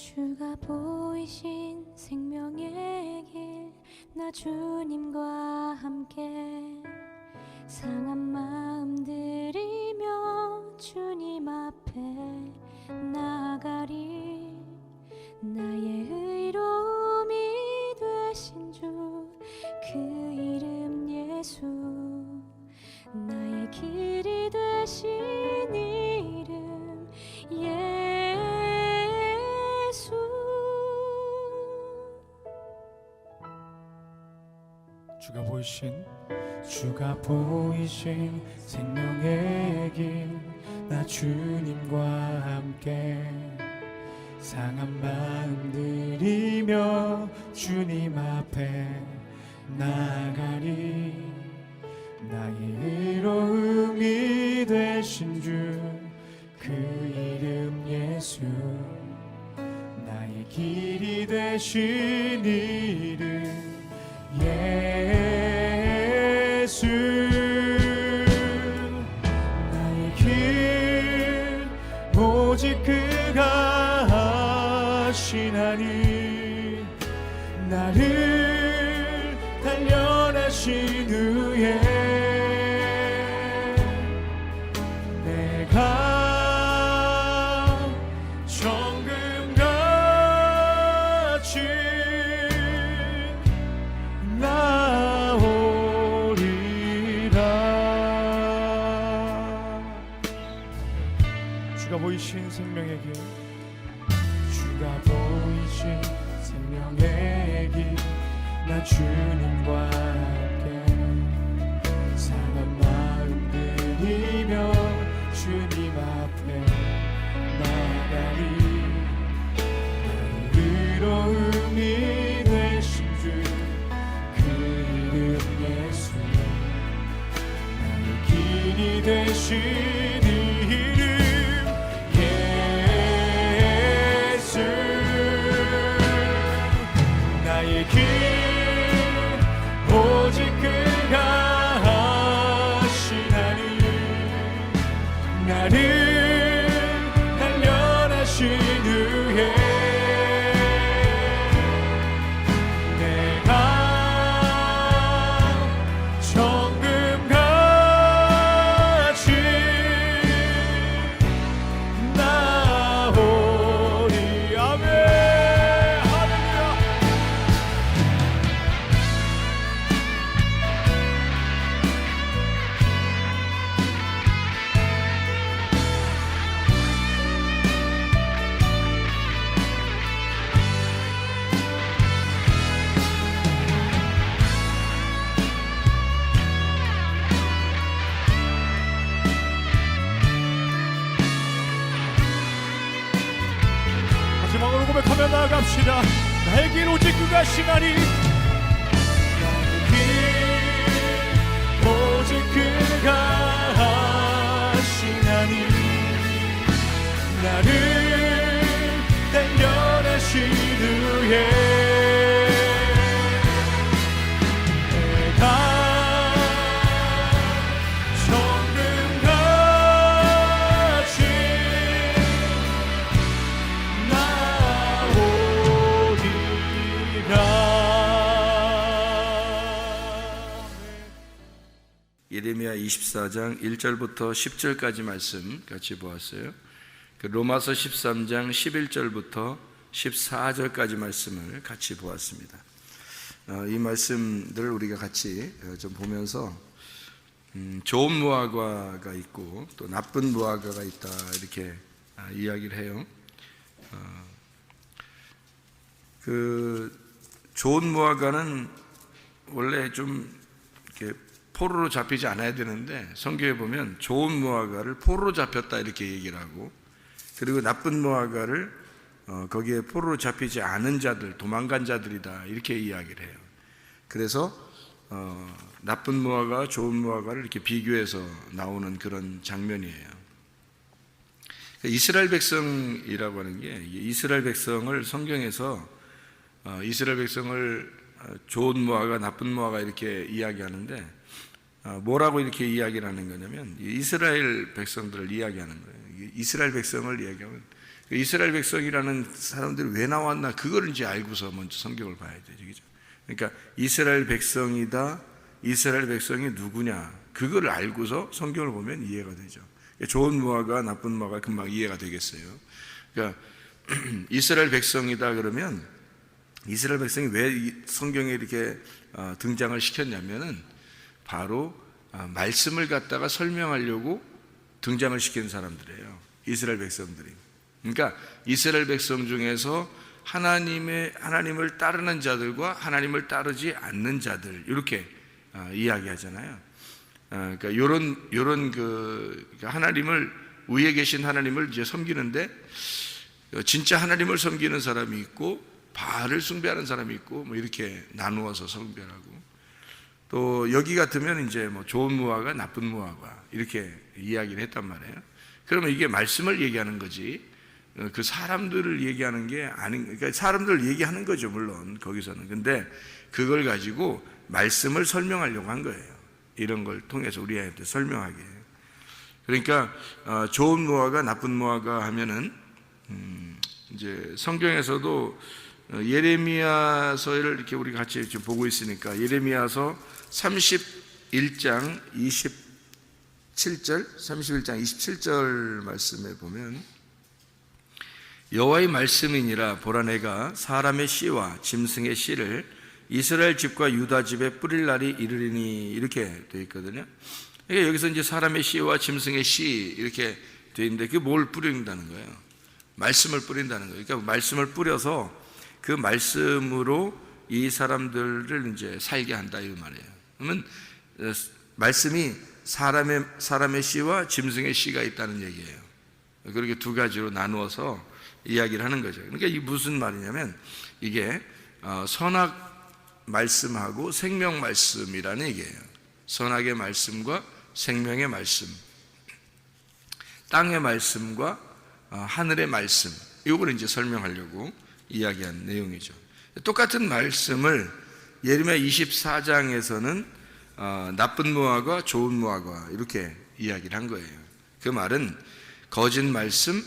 주가 보이신 생명의 길, 나 주님과 함께 상한 마음 들이며 주님 앞에 나아가리. 나의 의로움이 되신 주, 그 이름 예수, 나의 길이 되신 이름 예수. 주가 보이신 생명의 길, 나 주님과 함께 상한 마음 들이며 주님 앞에 나아가리. 나의 의로움이 되신 주, 그 이름 예수, 나의 길이 되신 이름 예수. 나의 길 오직 그가 하시나니, 나를 단련하신 후에 내가 정금같이 주가 보이신 생명의 길, 주가 보이신 생명의 길, 나 주님과 함께 상한 마음 들이며 주님 앞에 나아가리. 나의 의로움이 되신 주, 그 이름 예수, 나의 길이 되신 길 오직 그가 하시나니, 나를 단련하신 후에 내가 정금같이 나오리. 아멘. 마지막으로 고백하며 나아갑시다. 나의 길 오직 그가 하시나니, 나의 길 오직 그가 하시나니, 나를 단련하신 후에 내가 정금같이 예레미야 24장 1절부터 10절까지 말씀 같이 보았어요. 그 로마서 13장 11절부터 14절까지 말씀을 같이 보았습니다. 이 말씀들을 우리가 같이 좀 보면서 좋은 무화과가 있고 또 나쁜 무화과가 있다, 이렇게 이야기를 해요. 그 좋은 무화과는 원래 좀 이렇게 포로로 잡히지 않아야 되는데, 성경에 보면 좋은 무화과를 포로로 잡혔다 이렇게 얘기를 하고, 그리고 나쁜 무화과를 거기에 포로로 잡히지 않은 자들, 도망간 자들이다 이렇게 이야기를 해요. 그래서 나쁜 무화과와 좋은 무화과를 이렇게 비교해서 나오는 그런 장면이에요. 이스라엘 백성이라고 하는 게, 이스라엘 백성을 성경에서 이스라엘 백성을 좋은 무화과, 나쁜 무화과 이렇게 이야기하는데, 뭐라고 이렇게 이야기를 하는 거냐면 이스라엘 백성들을 이야기하는 거예요. 이스라엘 백성을 이야기하면 이스라엘 백성이라는 사람들이 왜 나왔나 그걸 이제 알고서 먼저 성경을 봐야 되죠. 그죠? 그러니까 이스라엘 백성이다. 이스라엘 백성이 누구냐 그걸 알고서 성경을 보면 이해가 되죠. 좋은 무화과 나쁜 무화과 금방 이해가 되겠어요. 그러니까 이스라엘 백성이다 그러면 이스라엘 백성이 왜 성경에 이렇게 등장을 시켰냐면은 바로 말씀을 갖다가 설명하려고 등장을 시킨 사람들이에요. 이스라엘 백성들이. 그러니까 이스라엘 백성 중에서 하나님을 따르는 자들과 하나님을 따르지 않는 자들 이렇게 이야기하잖아요. 그러니까 요런 하나님을 위에 계신 하나님을 이제 섬기는데 진짜 하나님을 섬기는 사람이 있고 바알을 숭배하는 사람이 있고 뭐 이렇게 나누어서 숭배하고 또 여기 같으면 이제 뭐 좋은 무화과 나쁜 무화과 이렇게 이야기를 했단 말이에요. 그러면 이게 말씀을 얘기하는 거지 그 사람들을 얘기하는 게 아닌, 그러니까 사람들을 얘기하는 거죠 물론 거기서는. 근데 그걸 가지고 말씀을 설명하려고 한 거예요. 이런 걸 통해서 우리한테 설명하게. 그러니까 좋은 무화과 나쁜 무화과 하면은 이제 성경에서도 예레미야서를 이렇게 우리 같이 지금 보고 있으니까 예레미야서 31장 27절 31장 27절 말씀에 보면 여호와의 말씀이니라 보라 내가 사람의 씨와 짐승의 씨를 이스라엘 집과 유다 집에 뿌릴 날이 이르리니 이렇게 되어 있거든요. 그러니까 여기서 이제 사람의 씨와 짐승의 씨 이렇게 되어 있는데 그게 뭘 뿌린다는 거예요? 말씀을 뿌린다는 거예요. 그러니까 말씀을 뿌려서 그 말씀으로 이 사람들을 이제 살게 한다 이 말이에요. 그러면 말씀이 사람의 씨와 짐승의 씨가 있다는 얘기예요. 그렇게 두 가지로 나누어서 이야기를 하는 거죠. 그러니까 이게 무슨 말이냐면 이게 선악 말씀하고 생명 말씀이라는 얘기예요. 선악의 말씀과 생명의 말씀, 땅의 말씀과 하늘의 말씀, 이걸 이제 설명하려고 이야기한 내용이죠. 똑같은 말씀을 예레미야 24장에서는 나쁜 무화과 좋은 무화과 이렇게 이야기를 한 거예요. 그 말은 거짓 말씀,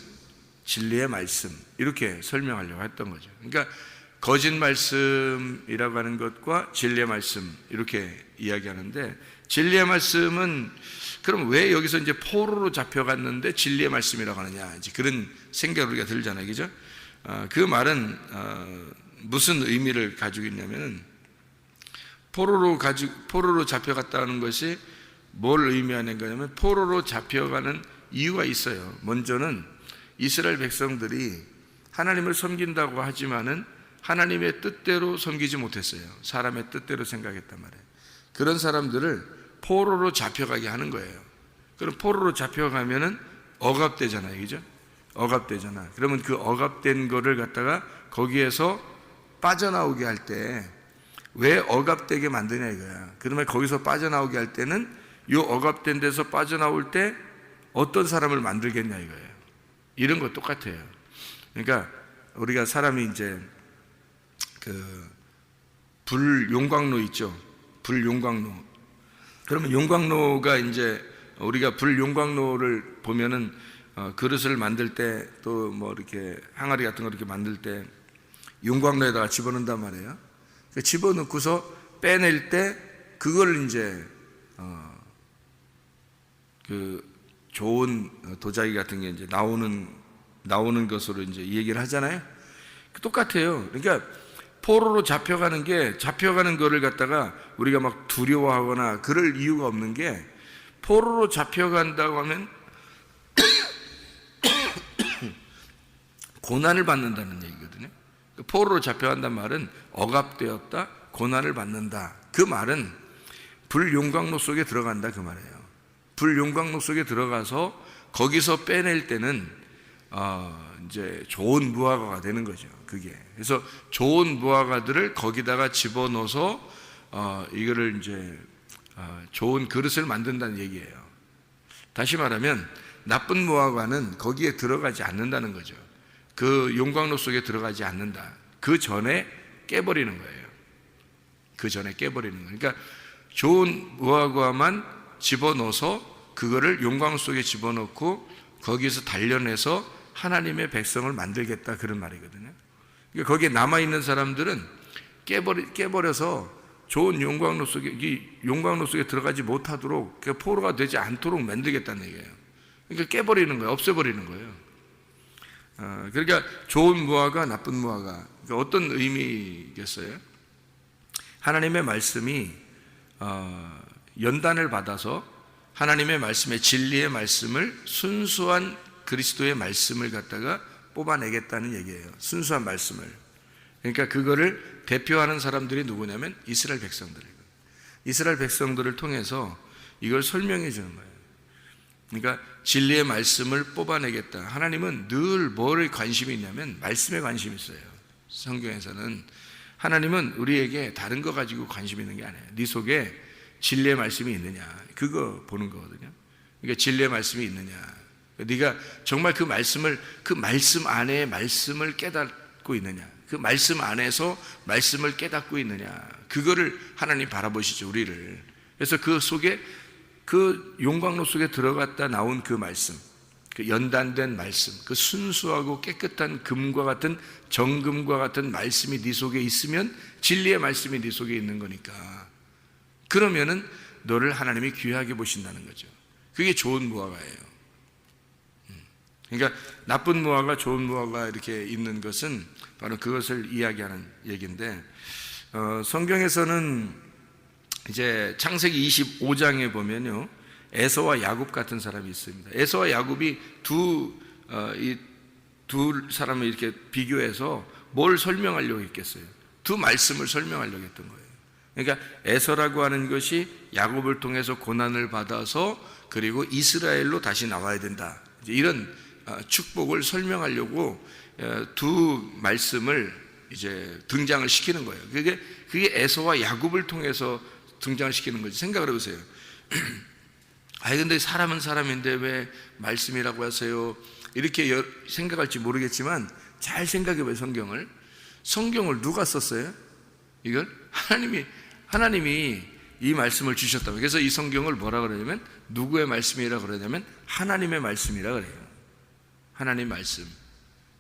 진리의 말씀 이렇게 설명하려고 했던 거죠. 그러니까 거짓 말씀이라고 하는 것과 진리의 말씀 이렇게 이야기하는데 진리의 말씀은 그럼 왜 여기서 이제 포로로 잡혀갔는데 진리의 말씀이라고 하느냐 이제 그런 생각을 우리가 들잖아요, 그죠? 그 말은 무슨 의미를 가지고 있냐면 포로로 잡혀갔다는 것이 뭘 의미하는 거냐면 포로로 잡혀가는 이유가 있어요. 먼저는 이스라엘 백성들이 하나님을 섬긴다고 하지만은 하나님의 뜻대로 섬기지 못했어요. 사람의 뜻대로 생각했단 말이에요. 그런 사람들을 포로로 잡혀가게 하는 거예요. 그럼 포로로 잡혀가면은 억압되잖아요, 그죠? 억압되잖아. 그러면 그 억압된 거를 갖다가 거기에서 빠져나오게 할 때 왜 억압되게 만드냐 이거야. 그러면 거기서 빠져나오게 할 때는 이 억압된 데서 빠져나올 때 어떤 사람을 만들겠냐 이거예요. 이런 거 똑같아요. 그러니까 우리가 사람이 이제 불 용광로 있죠. 불 용광로. 그러면 용광로가 이제 우리가 불 용광로를 보면은 그릇을 만들 때 또 뭐 이렇게 항아리 같은 거 이렇게 만들 때 용광로에다가 집어넣는단 말이에요. 집어넣고서 빼낼 때 그걸 이제 그 좋은 도자기 같은 게 이제 나오는 것으로 이제 얘기를 하잖아요. 똑같아요. 그러니까 포로로 잡혀가는 거를 갖다가 우리가 막 두려워하거나 그럴 이유가 없는 게 포로로 잡혀간다고 하면 고난을 받는다는 얘기거든요. 포로로 잡혀간다는 말은 억압되었다, 고난을 받는다. 그 말은 불용광로 속에 들어간다 그 말이에요. 불용광로 속에 들어가서 거기서 빼낼 때는 이제 좋은 무화과가 되는 거죠. 그게. 그래서 좋은 무화과들을 거기다가 집어넣어서 이거를 이제 좋은 그릇을 만든다는 얘기예요. 다시 말하면 나쁜 무화과는 거기에 들어가지 않는다는 거죠. 그 용광로 속에 들어가지 않는다. 그 전에 깨버리는 거예요. 그 전에 깨버리는 거예요. 그러니까 좋은 무화과만 집어넣어서 그거를 용광로 속에 집어넣고 거기에서 단련해서 하나님의 백성을 만들겠다, 그런 말이거든요. 그러니까 거기에 남아있는 사람들은 깨버려서 좋은 용광로 속에, 이 용광로 속에 들어가지 못하도록, 포로가 되지 않도록 만들겠다는 얘기예요. 그러니까 깨버리는 거예요. 없애버리는 거예요. 그러니까 좋은 무화과, 나쁜 무화과, 그러니까 어떤 의미겠어요? 하나님의 말씀이 연단을 받아서 하나님의 말씀의 진리의 말씀을, 순수한 그리스도의 말씀을 갖다가 뽑아내겠다는 얘기예요. 순수한 말씀을. 그러니까 그거를 대표하는 사람들이 누구냐면 이스라엘 백성들이에요. 이스라엘 백성들을 통해서 이걸 설명해 주는 거예요. 그러니까 진리의 말씀을 뽑아내겠다. 하나님은 늘 뭐를 관심이 있냐면 말씀에 관심이 있어요. 성경에서는 하나님은 우리에게 다른 거 가지고 관심 있는 게 아니에요. 네 속에 진리의 말씀이 있느냐, 그거 보는 거거든요. 그러니까 진리의 말씀이 있느냐, 네가 정말 그 말씀을, 그 말씀 안에 말씀을 깨닫고 있느냐, 그 말씀 안에서 말씀을 깨닫고 있느냐, 그거를 하나님 바라보시죠, 우리를. 그래서 그 속에, 그 용광로 속에 들어갔다 나온 그 말씀, 그 연단된 말씀, 그 순수하고 깨끗한 금과 같은, 정금과 같은 말씀이 네 속에 있으면 진리의 말씀이 네 속에 있는 거니까, 그러면은 너를 하나님이 귀하게 보신다는 거죠. 그게 좋은 무화과예요. 그러니까 나쁜 무화과, 좋은 무화과 이렇게 있는 것은 바로 그것을 이야기하는 얘기인데, 성경에서는 이제 창세기 25장에 보면요, 에서와 야곱 같은 사람이 있습니다. 에서와 야곱이 두 사람을 이렇게 비교해서 뭘 설명하려고 했겠어요? 두 말씀을 설명하려고 했던 거예요. 그러니까 에서라고 하는 것이 야곱을 통해서 고난을 받아서 그리고 이스라엘로 다시 나와야 된다, 이런 축복을 설명하려고 두 말씀을 이제 등장을 시키는 거예요. 그게 에서와 야곱을 통해서 등장을 시키는 거지. 생각을 해보세요. 아니 근데 사람은 사람인데 왜 말씀이라고 하세요? 이렇게 생각할지 모르겠지만 잘 생각해봐요. 성경을 누가 썼어요? 이걸 하나님이 이 말씀을 주셨다고. 그래서 이 성경을 뭐라 그러냐면, 누구의 말씀이라 그러냐면 하나님의 말씀이라 그래요. 하나님 말씀.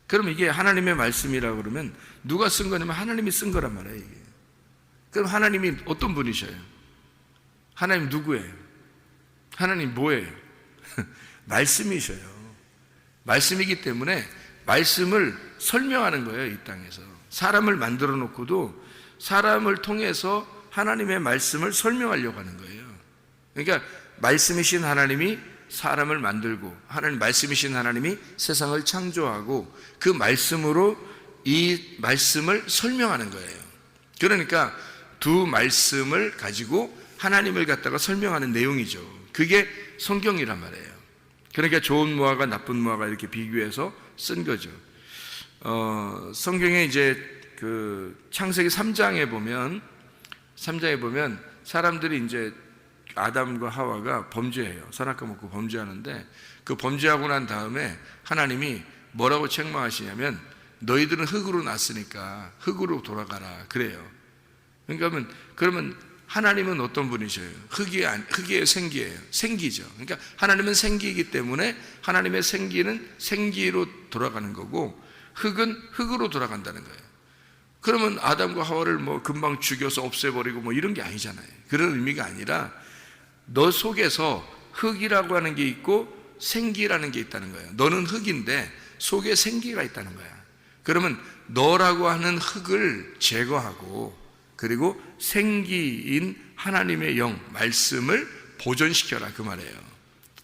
그럼 이게 하나님의 말씀이라 그러면 누가 쓴 거냐면 하나님이 쓴 거란 말이에요, 이게. 그럼 하나님이 어떤 분이셔요? 하나님 누구예요? 하나님 뭐예요? 말씀이셔요. 말씀이기 때문에 말씀을 설명하는 거예요, 이 땅에서. 사람을 만들어 놓고도 사람을 통해서 하나님의 말씀을 설명하려고 하는 거예요. 그러니까 말씀이신 하나님이 사람을 만들고, 말씀이신 하나님이 세상을 창조하고, 그 말씀으로 이 말씀을 설명하는 거예요. 그러니까 두 말씀을 가지고 하나님을 갖다가 설명하는 내용이죠. 그게 성경이란 말이에요. 그러니까 좋은 무화과, 나쁜 무화과 이렇게 비교해서 쓴 거죠. 성경에 이제 그 창세기 3장에 보면 사람들이 이제 아담과 하와가 범죄해요. 선악과 먹고 범죄하는데, 그 범죄하고 난 다음에 하나님이 뭐라고 책망하시냐면, 너희들은 흙으로 났으니까 흙으로 돌아가라, 그래요. 그러면 하나님은 어떤 분이셔요? 흙이에요, 생기예요? 생기죠. 그러니까 하나님은 생기이기 때문에 하나님의 생기는 생기로 돌아가는 거고, 흙은 흙으로 돌아간다는 거예요. 그러면 아담과 하와를 뭐 금방 죽여서 없애버리고 뭐 이런 게 아니잖아요. 그런 의미가 아니라 너 속에서 흙이라고 하는 게 있고 생기라는 게 있다는 거예요. 너는 흙인데 속에 생기가 있다는 거야. 그러면 너라고 하는 흙을 제거하고, 그리고 생기인 하나님의 영, 말씀을 보존시켜라, 그 말이에요.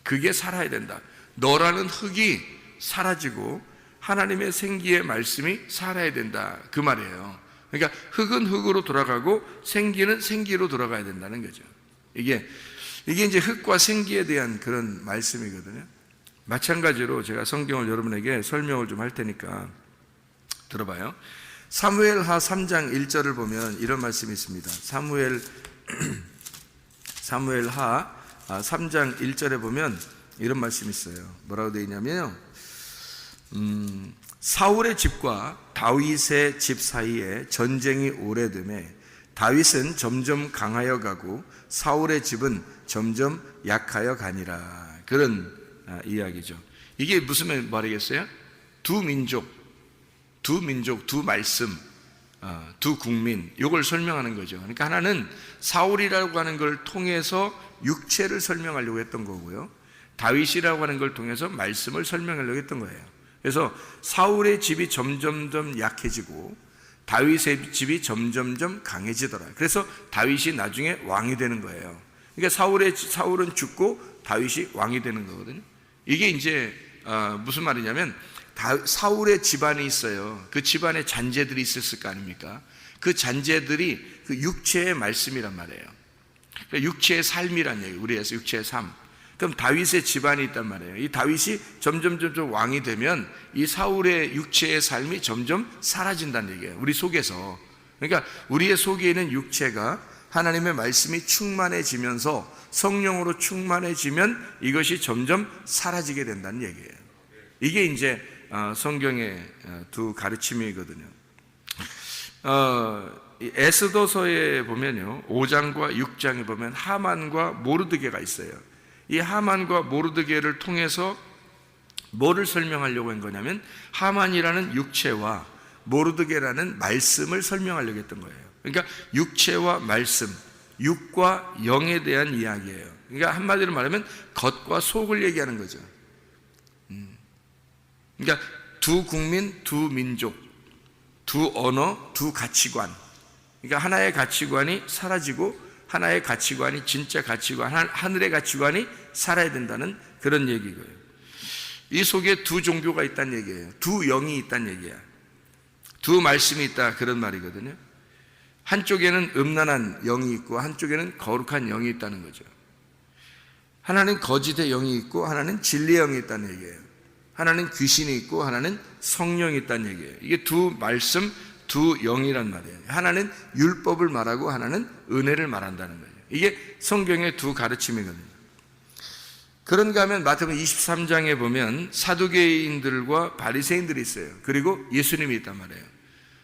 그게 살아야 된다. 너라는 흙이 사라지고 하나님의 생기의 말씀이 살아야 된다, 그 말이에요. 그러니까 흙은 흙으로 돌아가고 생기는 생기로 돌아가야 된다는 거죠. 이게 이제 흙과 생기에 대한 그런 말씀이거든요. 마찬가지로 제가 성경을 여러분에게 설명을 좀 할 테니까 들어봐요. 사무엘하 3장 1절을 보면 이런 말씀이 있습니다. 사무엘하 3장 1절에 보면 이런 말씀이 있어요. 뭐라고 되어 있냐면요, 사울의 집과 다윗의 집 사이에 전쟁이 오래됨에 다윗은 점점 강하여 가고 사울의 집은 점점 약하여 가니라. 그런 이야기죠. 이게 무슨 말이겠어요? 두 민족, 두 말씀, 두 국민, 이걸 설명하는 거죠. 그러니까 하나는 사울이라고 하는 걸 통해서 육체를 설명하려고 했던 거고요, 다윗이라고 하는 걸 통해서 말씀을 설명하려고 했던 거예요. 그래서 사울의 집이 점점점 약해지고 다윗의 집이 점점점 강해지더라. 그래서 다윗이 나중에 왕이 되는 거예요. 그러니까 사울은 죽고 다윗이 왕이 되는 거거든요. 이게 이제 무슨 말이냐면, 사울의 집안이 있어요. 그 집안에 잔재들이 있었을 거 아닙니까? 그 잔재들이 그 육체의 말씀이란 말이에요. 그러니까 육체의 삶이란 얘기예요. 우리에서 육체의 삶. 그럼 다윗의 집안이 있단 말이에요. 이 다윗이 점점 왕이 되면 이 사울의 육체의 삶이 점점 사라진다는 얘기예요, 우리 속에서. 그러니까 우리의 속에 있는 육체가 하나님의 말씀이 충만해지면서 성령으로 충만해지면 이것이 점점 사라지게 된다는 얘기예요. 이게 이제 성경의 두 가르침이거든요. 에스더서에 보면요, 5장과 6장에 보면 하만과 모르드게가 있어요. 이 하만과 모르드게를 통해서 뭐를 설명하려고 한 거냐면, 하만이라는 육체와 모르드게라는 말씀을 설명하려고 했던 거예요. 그러니까 육체와 말씀, 육과 영에 대한 이야기예요. 그러니까 한마디로 말하면 겉과 속을 얘기하는 거죠. 그러니까 두 국민, 두 민족, 두 언어, 두 가치관. 그러니까 하나의 가치관이 사라지고 하나의 가치관이, 진짜 가치관, 하늘의 가치관이 살아야 된다는 그런 얘기고요. 이 속에 두 종교가 있다는 얘기예요. 두 영이 있다는 얘기야. 두 말씀이 있다, 그런 말이거든요. 한쪽에는 음란한 영이 있고 한쪽에는 거룩한 영이 있다는 거죠. 하나는 거짓의 영이 있고 하나는 진리의 영이 있다는 얘기예요. 하나는 귀신이 있고 하나는 성령이 있다는 얘기예요. 이게 두 말씀, 두 영이란 말이에요. 하나는 율법을 말하고 하나는 은혜를 말한다는 거예요. 이게 성경의 두 가르침이거든요. 그런가 하면 마태복음 23장에 보면 사두개인들과 바리새인들이 있어요. 그리고 예수님이 있단 말이에요.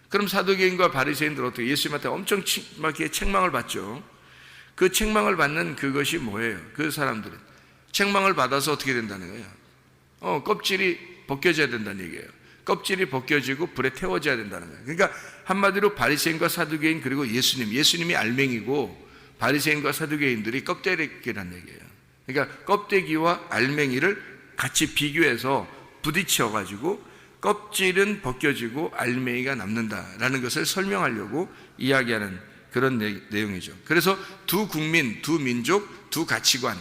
그럼 사두개인과 바리새인들 어떻게, 예수님한테 엄청 책망을 받죠. 그 책망을 받는 그것이 뭐예요? 그 사람들은 책망을 받아서 어떻게 된다는 거예요? 껍질이 벗겨져야 된다는 얘기예요. 껍질이 벗겨지고 불에 태워져야 된다는 거예요. 그러니까 한마디로 바리새인과 사두개인, 그리고 예수님이 알맹이고 바리새인과 사두개인들이 껍데기라는 얘기예요. 그러니까 껍데기와 알맹이를 같이 비교해서 부딪혀가지고 껍질은 벗겨지고 알맹이가 남는다라는 것을 설명하려고 이야기하는 그런 내용이죠. 그래서 두 국민, 두 민족, 두 가치관.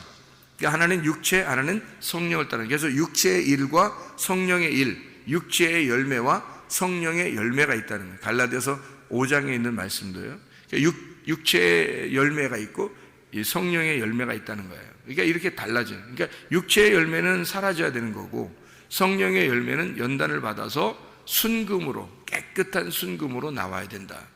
그러니까 하나는 육체, 하나는 성령을 따르는. 그래서 육체의 일과 성령의 일, 육체의 열매와 성령의 열매가 있다는 거예요. 갈라디아서 5장에 있는 말씀도요. 그러니까 육체의 열매가 있고 이 성령의 열매가 있다는 거예요. 그러니까 이렇게 달라져요. 그러니까 육체의 열매는 사라져야 되는 거고 성령의 열매는 연단을 받아서 순금으로, 깨끗한 순금으로 나와야 된다.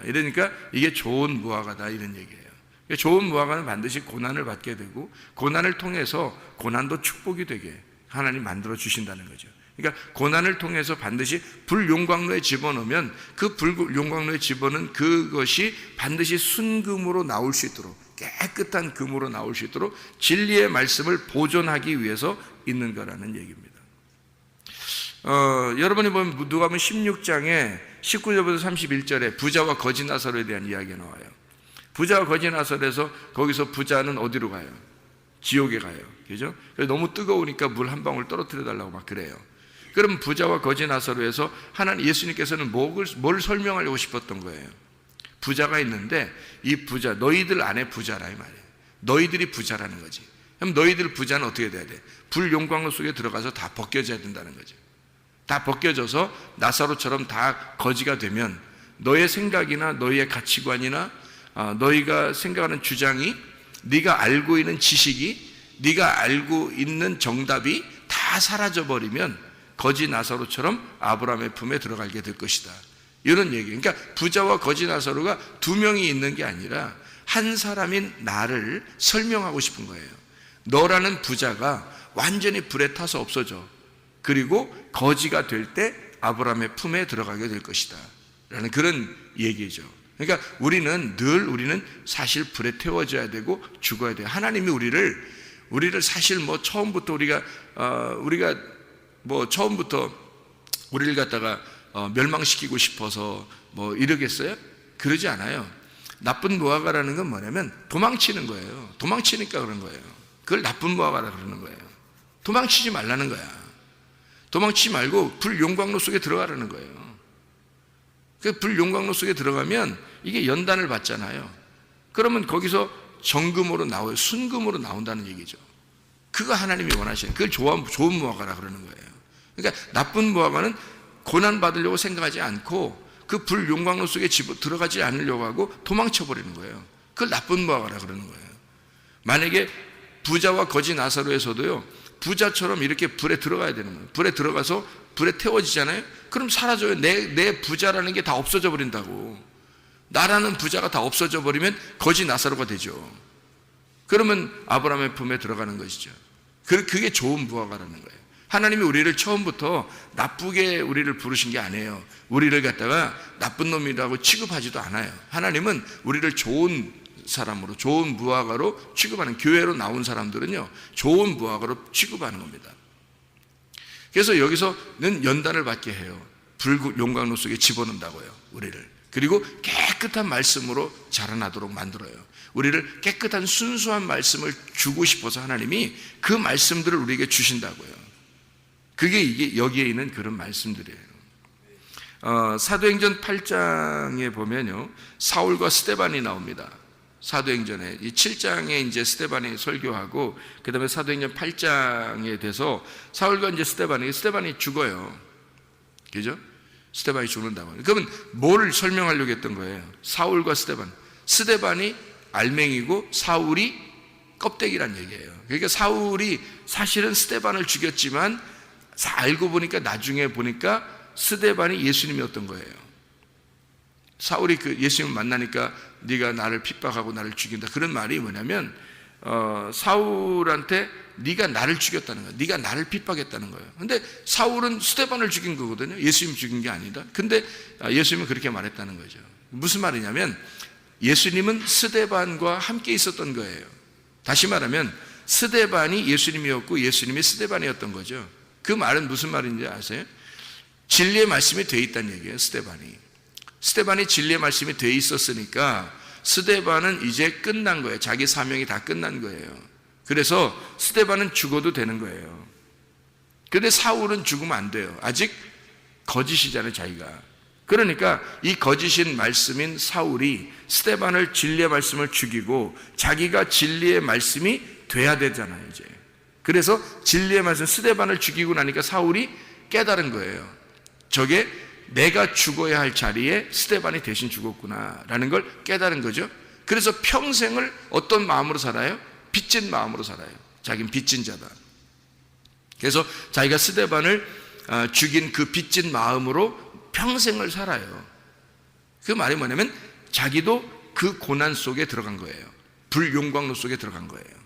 이러니까 이게 좋은 무화과다, 이런 얘기예요. 좋은 무화과는 반드시 고난을 받게 되고 고난을 통해서 고난도 축복이 되게 하나님 만들어 주신다는 거죠. 그러니까 고난을 통해서 반드시 불용광로에 집어넣으면 그 불용광로에 집어넣은 그것이 반드시 순금으로 나올 수 있도록, 깨끗한 금으로 나올 수 있도록 진리의 말씀을 보존하기 위해서 있는 거라는 얘기입니다. 여러분이 보면 누가복음 16장에 19절부터 31절에 부자와 거지 나사로에 대한 이야기가 나와요. 부자와 거지 나사로에서 거기서 부자는 어디로 가요? 지옥에 가요. 그죠? 너무 뜨거우니까 물 한 방울 떨어뜨려 달라고 막 그래요. 그럼 부자와 거지 나사로에서 예수님께서는 뭘 설명하려고 싶었던 거예요? 부자가 있는데 이 부자, 너희들 안에 부자라 이 말이에요. 너희들이 부자라는 거지. 그럼 너희들 부자는 어떻게 돼야 돼? 불용광로 속에 들어가서 다 벗겨져야 된다는 거죠. 다 벗겨져서 나사로처럼 다 거지가 되면 너의 생각이나 너의 가치관이나 너희가 생각하는 주장이, 네가 알고 있는 지식이, 네가 알고 있는 정답이 다 사라져버리면 거지 나사로처럼 아브라함의 품에 들어가게 될 것이다, 이런 얘기. 그러니까 부자와 거지 나사로가 두 명이 있는 게 아니라 한 사람인 나를 설명하고 싶은 거예요. 너라는 부자가 완전히 불에 타서 없어져. 그리고 거지가 될 때 아브라함의 품에 들어가게 될 것이다 라는 그런 얘기죠. 그러니까 우리는 사실 불에 태워져야 되고 죽어야 돼요. 하나님이 우리를 사실 처음부터 우리가 처음부터 우리를 갖다가 멸망시키고 싶어서 뭐 이러겠어요? 그러지 않아요. 나쁜 무화과라는 건 뭐냐면 도망치는 거예요. 도망치니까 그런 거예요. 그걸 나쁜 무화과라 그러는 거예요. 도망치지 말라는 거야. 도망치지 말고 불용광로 속에 들어가라는 거예요. 그 불용광로 속에 들어가면 이게 연단을 받잖아요. 그러면 거기서 정금으로 나와요. 순금으로 나온다는 얘기죠. 그거 하나님이 원하시는, 그걸 좋은 무화과라 그러는 거예요. 그러니까 나쁜 무화과는 고난 받으려고 생각하지 않고 그 불용광로 속에 들어가지 않으려고 하고 도망쳐 버리는 거예요. 그걸 나쁜 무화과라 그러는 거예요. 만약에 부자와 거지 나사로에서도요, 부자처럼 이렇게 불에 들어가야 되는 거예요. 불에 들어가서 불에 태워지잖아요. 그럼 사라져요. 내 부자라는 게 다 없어져 버린다고. 나라는 부자가 다 없어져 버리면 거지 나사로가 되죠. 그러면 아브라함의 품에 들어가는 것이죠. 그게 좋은 무화과라는 거예요. 하나님이 우리를 처음부터 나쁘게 우리를 부르신 게 아니에요. 우리를 갖다가 나쁜 놈이라고 취급하지도 않아요. 하나님은 우리를 좋은 사람으로, 좋은 무화과로 취급하는, 교회로 나온 사람들은요, 좋은 무화과로 취급하는 겁니다. 그래서 여기서는 연단을 받게 해요. 불용광로 속에 집어넣는다고요, 우리를. 그리고 깨끗한 말씀으로 자라나도록 만들어요. 우리를 깨끗한 순수한 말씀을 주고 싶어서 하나님이 그 말씀들을 우리에게 주신다고요. 그게 이게 여기에 있는 그런 말씀들이에요. 사도행전 8장에 보면요, 사울과 스데반이 나옵니다. 사도행전에 이 7장에 이제 스데반이 설교하고, 그 다음에 사도행전 8장에 돼서 사울과 이제 스데반이 죽어요. 그죠? 스데반이 죽는다고. 그러면 뭘 설명하려고 했던 거예요? 사울과 스데반이 알맹이고 사울이 껍데기란 얘기예요. 그러니까 사울이 사실은 스데반을 죽였지만 알고 보니까, 나중에 보니까 스데반이 예수님이었던 거예요. 사울이 그 예수님을 만나니까 네가 나를 핍박하고 나를 죽인다, 그런 말이 뭐냐면 사울한테 네가 나를 죽였다는 거야. 네가 나를 핍박했다는 거예요. 근데 사울은 스데반을 죽인 거거든요. 예수님 죽인 게 아니다. 근데 예수님은 그렇게 말했다는 거죠. 무슨 말이냐면 예수님은 스데반과 함께 있었던 거예요. 다시 말하면 스데반이 예수님이었고 예수님이 스데반이었던 거죠. 그 말은 무슨 말인지 아세요? 진리의 말씀이 돼 있다는 얘기예요. 스데반이 진리의 말씀이 돼 있었으니까 스데반은 이제 끝난 거예요. 자기 사명이 다 끝난 거예요. 그래서 스데반은 죽어도 되는 거예요. 그런데 사울은 죽으면 안 돼요. 아직 거짓이잖아요, 자기가. 그러니까 이 거짓인 말씀인 사울이 스데반을 진리의 말씀을 죽이고 자기가 진리의 말씀이 돼야 되잖아요, 이제. 그래서 진리의 말씀, 스데반을 죽이고 나니까 사울이 깨달은 거예요. 저게 내가 죽어야 할 자리에 스데반이 대신 죽었구나라는 걸 깨달은 거죠. 그래서 평생을 어떤 마음으로 살아요? 빚진 마음으로 살아요. 자기는 빚진 자다. 그래서 자기가 스데반을 죽인 그 빚진 마음으로 평생을 살아요. 그 말이 뭐냐면 자기도 그 고난 속에 들어간 거예요. 불용광로 속에 들어간 거예요.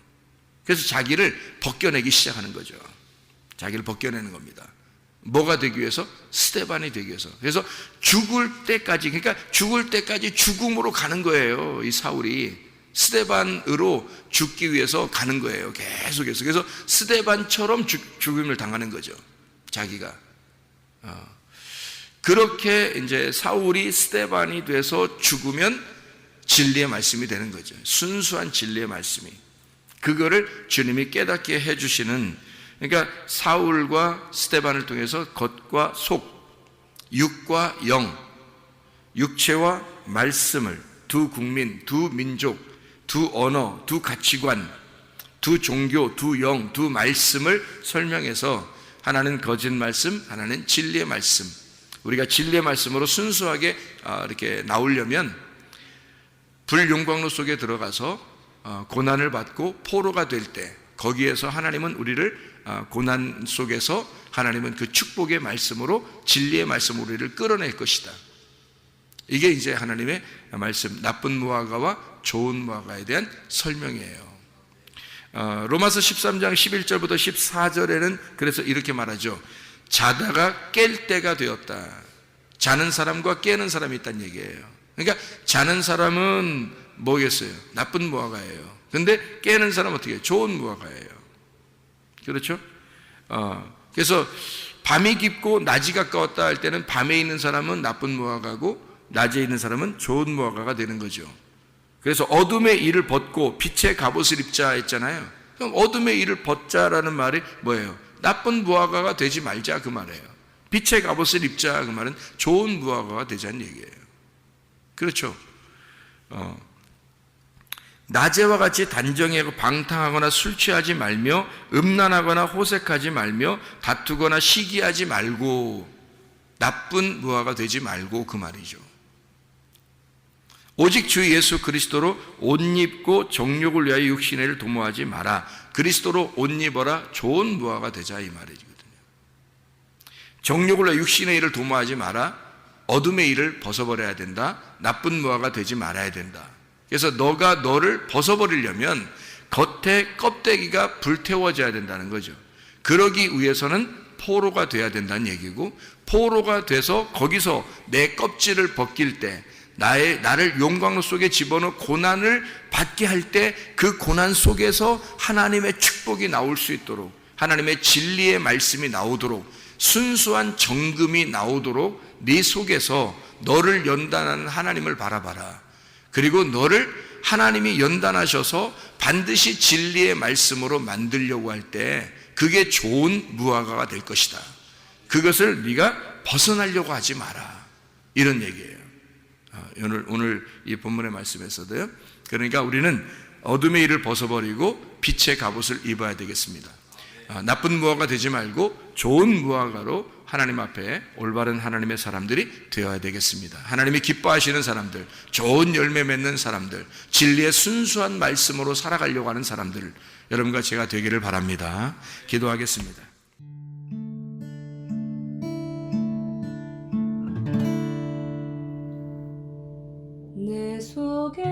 그래서 자기를 벗겨내기 시작하는 거죠. 자기를 벗겨내는 겁니다. 뭐가 되기 위해서? 스데반이 되기 위해서. 그래서 죽을 때까지, 그러니까 죽을 때까지 죽음으로 가는 거예요. 이 사울이 스데반으로 죽기 위해서 가는 거예요. 계속해서. 그래서 스데반처럼 죽음을 당하는 거죠, 자기가. 그렇게 이제 사울이 스데반이 돼서 죽으면 진리의 말씀이 되는 거죠. 순수한 진리의 말씀이. 그거를 주님이 깨닫게 해주시는, 그러니까 사울과 스데반을 통해서 겉과 속, 육과 영, 육체와 말씀을, 두 국민, 두 민족, 두 언어, 두 가치관, 두 종교, 두 영, 두 말씀을 설명해서 하나는 거짓 말씀, 하나는 진리의 말씀. 우리가 진리의 말씀으로 순수하게 이렇게 나오려면 불용광로 속에 들어가서 고난을 받고 포로가 될 때, 거기에서 하나님은 우리를 고난 속에서 하나님은 그 축복의 말씀으로, 진리의 말씀으로 우리를 끌어낼 것이다. 이게 이제 하나님의 말씀, 나쁜 무화과와 좋은 무화과에 대한 설명이에요. 로마서 13장 11절부터 14절에는 그래서 이렇게 말하죠. 자다가 깰 때가 되었다. 자는 사람과 깨는 사람이 있다는 얘기예요. 그러니까 자는 사람은 뭐겠어요? 나쁜 무화과예요. 근데 깨는 사람은 어떻게 해요? 좋은 무화과예요. 그렇죠? 그래서 밤이 깊고 낮이 가까웠다 할 때는 밤에 있는 사람은 나쁜 무화과고 낮에 있는 사람은 좋은 무화과가 되는 거죠. 그래서 어둠의 일을 벗고 빛의 갑옷을 입자 했잖아요. 그럼 어둠의 일을 벗자라는 말이 뭐예요? 나쁜 무화과가 되지 말자 그 말이에요. 빛의 갑옷을 입자 그 말은 좋은 무화과가 되자는 얘기예요. 그렇죠? 낮에와 같이 단정하고 방탕하거나 술 취하지 말며 음란하거나 호색하지 말며 다투거나 시기하지 말고 나쁜 무화가 되지 말고 그 말이죠. 오직 주 예수 그리스도로 옷 입고 정욕을 위하여 육신의 일을 도모하지 마라. 그리스도로 옷 입어라. 좋은 무화가 되자 이 말이거든요. 정욕을 위하여 육신의 일을 도모하지 마라. 어둠의 일을 벗어버려야 된다. 나쁜 무화가 되지 말아야 된다. 그래서 너가 너를 벗어버리려면 겉에 껍데기가 불태워져야 된다는 거죠. 그러기 위해서는 포로가 돼야 된다는 얘기고, 포로가 돼서 거기서 내 껍질을 벗길 때 나를 용광로 속에 집어넣어 고난을 받게 할 때 그 고난 속에서 하나님의 축복이 나올 수 있도록, 하나님의 진리의 말씀이 나오도록, 순수한 정금이 나오도록 네 속에서 너를 연단하는 하나님을 바라봐라. 그리고 너를 하나님이 연단하셔서 반드시 진리의 말씀으로 만들려고 할 때 그게 좋은 무화과가 될 것이다. 그것을 네가 벗어나려고 하지 마라. 이런 얘기예요. 오늘 이 본문의 말씀에서도요. 그러니까 우리는 어둠의 일을 벗어버리고 빛의 갑옷을 입어야 되겠습니다. 나쁜 무화과 되지 말고 좋은 무화과로 하나님 앞에 올바른 하나님의 사람들이 되어야 되겠습니다. 하나님이 기뻐하시는 사람들, 좋은 열매 맺는 사람들, 진리의 순수한 말씀으로 살아가려고 하는 사람들, 여러분과 제가 되기를 바랍니다. 기도하겠습니다. 내 속에